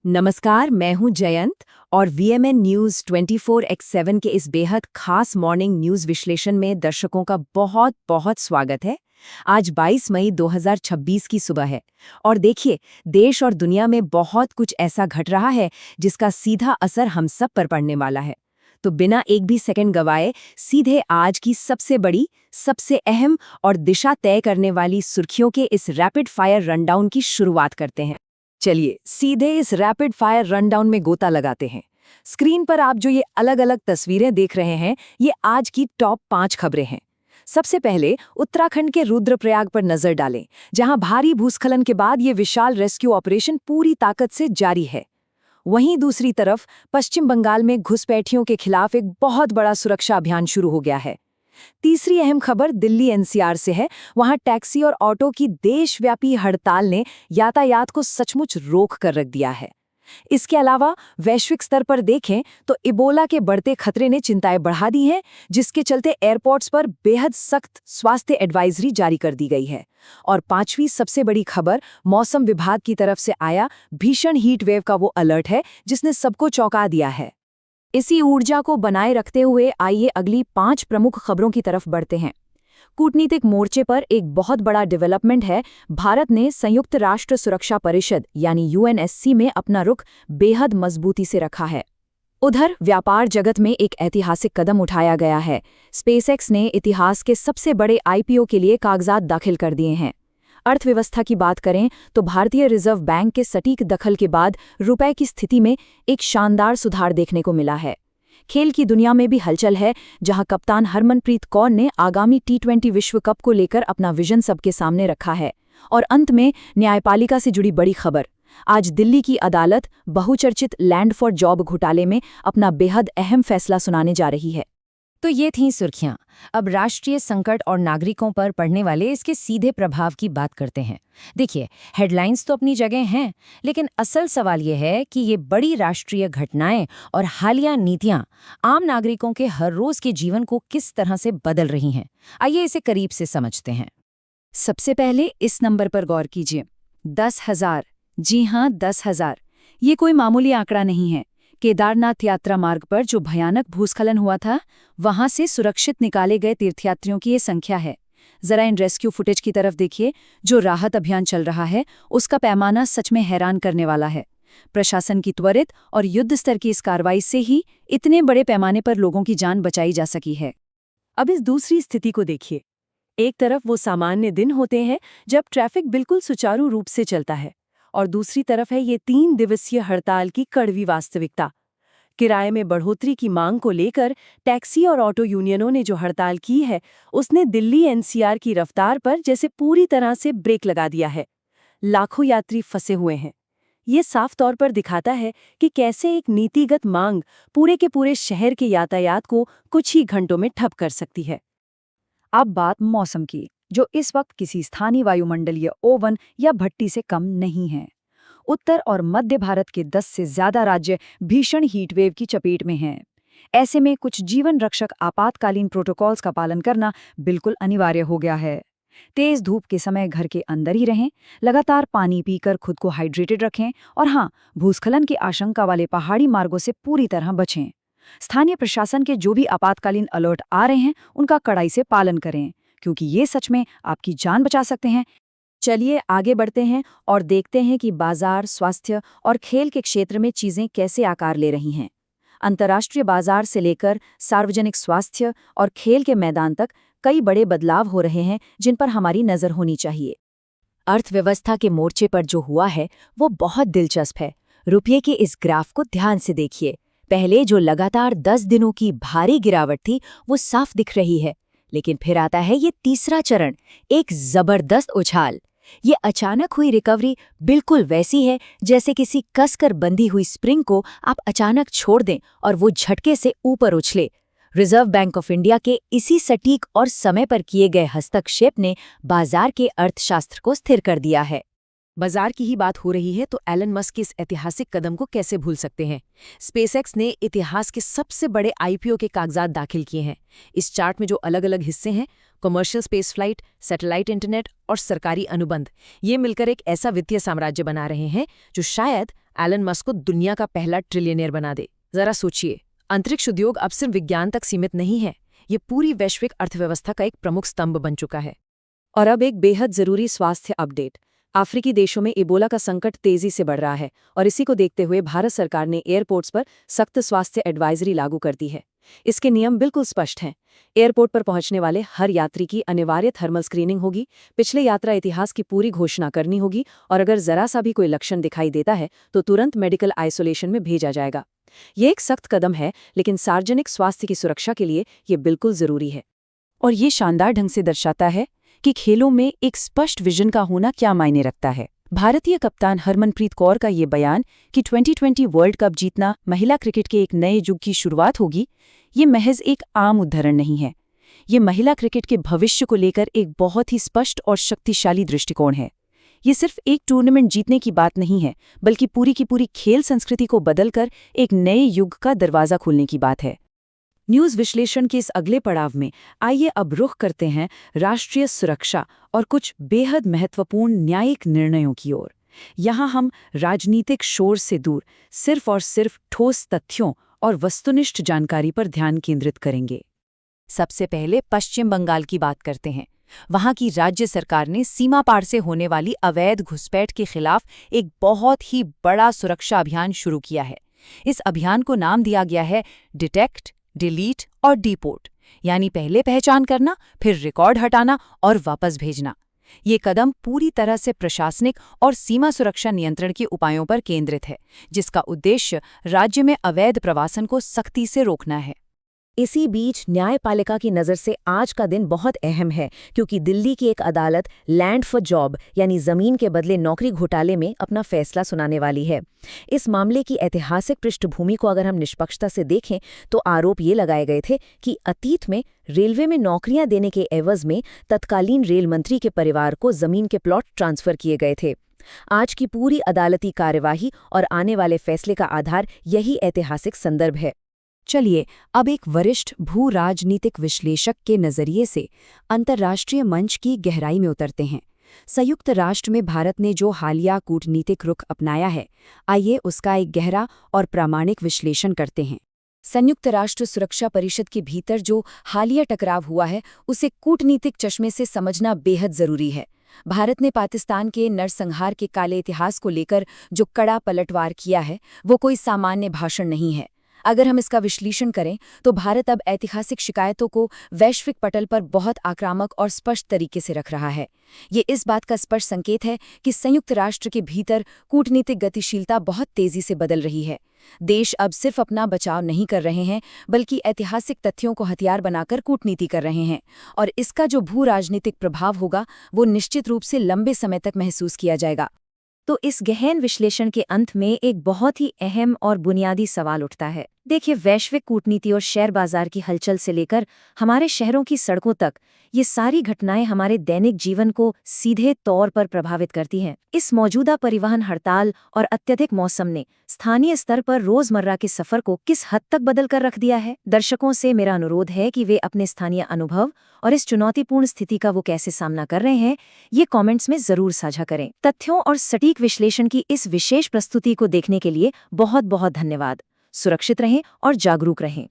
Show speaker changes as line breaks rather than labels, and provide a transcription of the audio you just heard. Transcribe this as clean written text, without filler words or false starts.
नमस्कार, मैं हूं जयंत और वीएमएन न्यूज़ 24x7 के इस बेहद खास मॉर्निंग न्यूज़ विश्लेषण में दर्शकों का बहुत बहुत स्वागत है। आज 22 मई 2026 की सुबह है और देखिए, देश और दुनिया में बहुत कुछ ऐसा घट रहा है जिसका सीधा असर हम सब पर पड़ने वाला है। तो बिना एक भी सेकंड गवाए सीधे आज की सबसे बड़ी, सबसे अहम और दिशा तय करने वाली सुर्खियों के इस रैपिड फायर रनडाउन की शुरुआत करते हैं। चलिए सीधे इस रैपिड फायर रनडाउन में गोता लगाते हैं। स्क्रीन पर आप जो ये अलग अलग तस्वीरें देख रहे हैं, ये आज की टॉप 5 खबरें हैं। सबसे पहले उत्तराखंड के रुद्रप्रयाग पर नजर डालें, जहां भारी भूस्खलन के बाद ये विशाल रेस्क्यू ऑपरेशन पूरी ताकत से जारी है। वहीं दूसरी तरफ पश्चिम बंगाल में घुसपैठियों के खिलाफ एक बहुत बड़ा सुरक्षा अभियान शुरू हो गया है। तीसरी अहम खबर दिल्ली एनसीआर से है। वहां टैक्सी और ऑटो की देशव्यापी हड़ताल ने यातायात को सचमुच रोक कर रख दिया है। इसके अलावा वैश्विक स्तर पर देखें तो इबोला के बढ़ते खतरे ने चिंताएं बढ़ा दी हैं, जिसके चलते एयरपोर्ट्स पर बेहद सख्त स्वास्थ्य एडवाइजरी जारी कर दी गई है। और पांचवी सबसे बड़ी खबर मौसम विभाग की तरफ से आया भीषण हीट वेव का वो अलर्ट है, जिसने सबको चौंका दिया है। इसी ऊर्जा को बनाए रखते हुए आइए अगली 5 प्रमुख खबरों की तरफ बढ़ते हैं। कूटनीतिक मोर्चे पर एक बहुत बड़ा डेवलपमेंट है। भारत ने संयुक्त राष्ट्र सुरक्षा परिषद यानी यूएनएससी में अपना रुख बेहद मजबूती से रखा है। उधर व्यापार जगत में एक ऐतिहासिक कदम उठाया गया है। स्पेसएक्स ने इतिहास के सबसे बड़े आईपीओ के लिए कागजात दाखिल कर दिए हैं। अर्थव्यवस्था की बात करें तो भारतीय रिजर्व बैंक के सटीक दखल के बाद रुपए की स्थिति में एक शानदार सुधार देखने को मिला है। खेल की दुनिया में भी हलचल है, जहां कप्तान हरमनप्रीत कौर ने आगामी टी20 विश्व कप को लेकर अपना विजन सबके सामने रखा है। और अंत में न्यायपालिका से जुड़ी बड़ी खबर। आज दिल्ली की अदालत बहुचर्चित लैंड फॉर जॉब घोटाले में अपना बेहद अहम फैसला सुनाने जा रही है।
तो ये थीं सुर्खियां। अब राष्ट्रीय संकट और नागरिकों पर पड़ने वाले इसके सीधे प्रभाव की बात करते हैं। देखिए, हेडलाइंस तो अपनी जगह हैं, लेकिन असल सवाल ये है कि ये बड़ी राष्ट्रीय घटनाएं और हालिया नीतियां आम नागरिकों के हर रोज के जीवन को किस तरह से बदल रही हैं। आइए इसे करीब से समझते हैं।
सबसे पहले इस नंबर पर गौर कीजिए, 10,000। जी हां, 10,000। ये कोई मामूली आंकड़ा नहीं है। केदारनाथ यात्रा मार्ग पर जो भयानक भूस्खलन हुआ था, वहां से सुरक्षित निकाले गए तीर्थयात्रियों की ये संख्या है। जरा इन रेस्क्यू फुटेज की तरफ देखिए। जो राहत अभियान चल रहा है, उसका पैमाना सच में हैरान करने वाला है। प्रशासन की त्वरित और युद्ध स्तर की इस कार्रवाई से ही इतने बड़े पैमाने पर लोगों की जान बचाई जा सकी है। अब इस दूसरी स्थिति को देखिए। एक तरफ वो सामान्य दिन होते हैं जब ट्रैफिक बिल्कुल सुचारू रूप से चलता है, और दूसरी तरफ है ये 3 दिवसीय हड़ताल की कड़वी वास्तविकता। किराए में बढ़ोतरी की मांग को लेकर टैक्सी और ऑटो यूनियनों ने जो हड़ताल की है, उसने दिल्ली एनसीआर की रफ्तार पर जैसे पूरी तरह से ब्रेक लगा दिया है। लाखों यात्री फंसे हुए हैं। ये साफ तौर पर दिखाता है कि कैसे एक नीतिगत मांग पूरे के पूरे शहर के यातायात को कुछ ही घंटों में ठप कर सकती है। अब बात मौसम की, जो इस वक्त किसी स्थानीय वायुमंडलीय ओवन या भट्टी से कम नहीं है। उत्तर और मध्य भारत के 10 से ज्यादा राज्य भीषण हीटवेव की चपेट में हैं। ऐसे में कुछ जीवन रक्षक आपातकालीन प्रोटोकॉल्स का पालन करना बिल्कुल अनिवार्य हो गया है। तेज धूप के समय घर के अंदर ही रहें, लगातार पानी पीकर खुद को हाइड्रेटेड रखें और हाँ, भूस्खलन की आशंका वाले पहाड़ी मार्गों से पूरी तरह बचें। स्थानीय प्रशासन के जो भी आपातकालीन अलर्ट आ रहे हैं, उनका कड़ाई से पालन करें, क्योंकि ये सच में आपकी जान बचा सकते हैं। चलिए आगे बढ़ते हैं और देखते हैं कि बाजार, स्वास्थ्य और खेल के क्षेत्र में चीजें कैसे आकार ले रही हैं। अंतर्राष्ट्रीय बाजार से लेकर सार्वजनिक स्वास्थ्य और खेल के मैदान तक कई बड़े बदलाव हो रहे हैं, जिन पर हमारी नजर होनी चाहिए। अर्थव्यवस्था के मोर्चे पर जो हुआ है, वो बहुत दिलचस्प है। रुपये के इस ग्राफ को ध्यान से देखिए। पहले जो लगातार 10 दिनों की भारी गिरावट थी, वो साफ दिख रही है, लेकिन फिर आता है ये तीसरा चरण, एक जबरदस्त उछाल। ये अचानक हुई रिकवरी बिल्कुल वैसी है जैसे किसी कसकर बंधी हुई स्प्रिंग को आप अचानक छोड़ दें और वो झटके से ऊपर उछले। रिजर्व बैंक ऑफ इंडिया के इसी सटीक और समय पर किए गए हस्तक्षेप ने बाजार के अर्थशास्त्र को स्थिर कर दिया है।
बाजार की ही बात हो रही है तो एलन मस्क के इस ऐतिहासिक कदम को कैसे भूल सकते हैं। स्पेसएक्स ने इतिहास के सबसे बड़े आईपीओ के कागजात दाखिल किए हैं। इस चार्ट में जो अलग अलग हिस्से हैं, commercial space flight, satellite internet और सरकारी अनुबंध, ये मिलकर एक ऐसा वित्तीय साम्राज्य बना रहे हैं जो शायद एलन मस्क को दुनिया का पहला ट्रिलियनियर बना दे। जरा सोचिए, अंतरिक्ष उद्योग अब सिर्फ विज्ञान तक सीमित नहीं है, ये पूरी वैश्विक अर्थव्यवस्था का एक प्रमुख स्तंभ बन चुका है।
और अब एक बेहद जरूरी स्वास्थ्य अपडेट। अफ्रीकी देशों में इबोला का संकट तेजी से बढ़ रहा है और इसी को देखते हुए भारत सरकार ने एयरपोर्ट्स पर सख्त स्वास्थ्य एडवाइजरी लागू कर दी है। इसके नियम बिल्कुल स्पष्ट हैं। एयरपोर्ट पर पहुंचने वाले हर यात्री की अनिवार्य थर्मल स्क्रीनिंग होगी, पिछले यात्रा इतिहास की पूरी घोषणा करनी होगी और अगर जरा सा भी कोई लक्षण दिखाई देता है तो तुरंत मेडिकल आइसोलेशन में भेजा जाएगा। ये एक सख्त कदम है, लेकिन सार्वजनिक स्वास्थ्य की सुरक्षा के लिए ये बिल्कुल जरूरी है। और ये शानदार ढंग से दर्शाता है कि खेलों में एक स्पष्ट विजन का होना क्या मायने रखता है। भारतीय कप्तान हरमनप्रीत कौर का ये बयान कि 2020 वर्ल्ड कप जीतना महिला क्रिकेट के एक नए युग की शुरुआत होगी, ये महज एक आम उदाहरण नहीं है। ये महिला क्रिकेट के भविष्य को लेकर एक बहुत ही स्पष्ट और शक्तिशाली दृष्टिकोण है। ये सिर्फ एक टूर्नामेंट जीतने की बात नहीं है, बल्कि पूरी की पूरी खेल संस्कृति को बदलकर एक नए युग का दरवाजा खोलने की बात है। न्यूज़ विश्लेषण के इस अगले पड़ाव में आइए अब रुख करते हैं राष्ट्रीय सुरक्षा और कुछ बेहद महत्वपूर्ण न्यायिक निर्णयों की ओर। यहाँ हम राजनीतिक शोर से दूर सिर्फ और सिर्फ ठोस तथ्यों और वस्तुनिष्ठ जानकारी पर ध्यान केंद्रित करेंगे।
सबसे पहले पश्चिम बंगाल की बात करते हैं। वहां की राज्य सरकार ने सीमा पार से होने वाली अवैध घुसपैठ के खिलाफ एक बहुत ही बड़ा सुरक्षा अभियान शुरू किया है। इस अभियान को नाम दिया गया है डिटेक्ट, डिलीट और डिपोर्ट, यानी पहले पहचान करना, फिर रिकॉर्ड हटाना और वापस भेजना। ये कदम पूरी तरह से प्रशासनिक और सीमा सुरक्षा नियंत्रण के उपायों पर केंद्रित है, जिसका उद्देश्य राज्य में अवैध प्रवासन को सख्ती से रोकना है।
इसी बीच न्यायपालिका की नज़र से आज का दिन बहुत अहम है, क्योंकि दिल्ली की एक अदालत लैंड फॉर जॉब यानी ज़मीन के बदले नौकरी घोटाले में अपना फैसला सुनाने वाली है। इस मामले की ऐतिहासिक पृष्ठभूमि को अगर हम निष्पक्षता से देखें तो आरोप ये लगाए गए थे कि अतीत में रेलवे में नौकरियां देने के एवज में तत्कालीन रेल मंत्री के परिवार को ज़मीन के प्लॉट ट्रांसफ़र किए गए थे। आज की पूरी अदालती कार्यवाही और आने वाले फैसले का आधार यही ऐतिहासिक संदर्भ है।
चलिए अब एक वरिष्ठ भू राजनीतिक विश्लेषक के नज़रिए से अंतर्राष्ट्रीय मंच की गहराई में उतरते हैं। संयुक्त राष्ट्र में भारत ने जो हालिया कूटनीतिक रुख अपनाया है, आइए उसका एक गहरा और प्रामाणिक विश्लेषण करते हैं। संयुक्त राष्ट्र सुरक्षा परिषद के भीतर जो हालिया टकराव हुआ है, उसे कूटनीतिक चश्मे से समझना बेहद ज़रूरी है। भारत ने पाकिस्तान के नरसंहार के काले इतिहास को लेकर जो कड़ा पलटवार किया है, वो कोई सामान्य भाषण नहीं है। अगर हम इसका विश्लेषण करें तो भारत अब ऐतिहासिक शिकायतों को वैश्विक पटल पर बहुत आक्रामक और स्पष्ट तरीके से रख रहा है। ये इस बात का स्पष्ट संकेत है कि संयुक्त राष्ट्र के भीतर कूटनीतिक गतिशीलता बहुत तेजी से बदल रही है। देश अब सिर्फ अपना बचाव नहीं कर रहे हैं, बल्कि ऐतिहासिक तथ्यों को हथियार बनाकर कूटनीति कर रहे हैं, और इसका जो भू राजनीतिक प्रभाव होगा वो निश्चित रूप से लंबे समय तक महसूस किया जाएगा।
तो इस गहन विश्लेषण के अंत में एक बहुत ही अहम और बुनियादी सवाल उठता है। देखिए, वैश्विक कूटनीति और शेयर बाजार की हलचल से लेकर हमारे शहरों की सड़कों तक, ये सारी घटनाएं हमारे दैनिक जीवन को सीधे तौर पर प्रभावित करती हैं। इस मौजूदा परिवहन हड़ताल और अत्यधिक मौसम ने स्थानीय स्तर पर रोजमर्रा के सफर को किस हद तक बदल कर रख दिया है। दर्शकों से मेरा अनुरोध है कि वे अपने स्थानीय अनुभव और इस चुनौतीपूर्ण स्थिति का वो कैसे सामना कर रहे हैं, ये कमेंट्स में जरूर साझा करें। तथ्यों और सटीक विश्लेषण की इस विशेष प्रस्तुति को देखने के लिए बहुत बहुत धन्यवाद। सुरक्षित रहें और जागरूक रहें।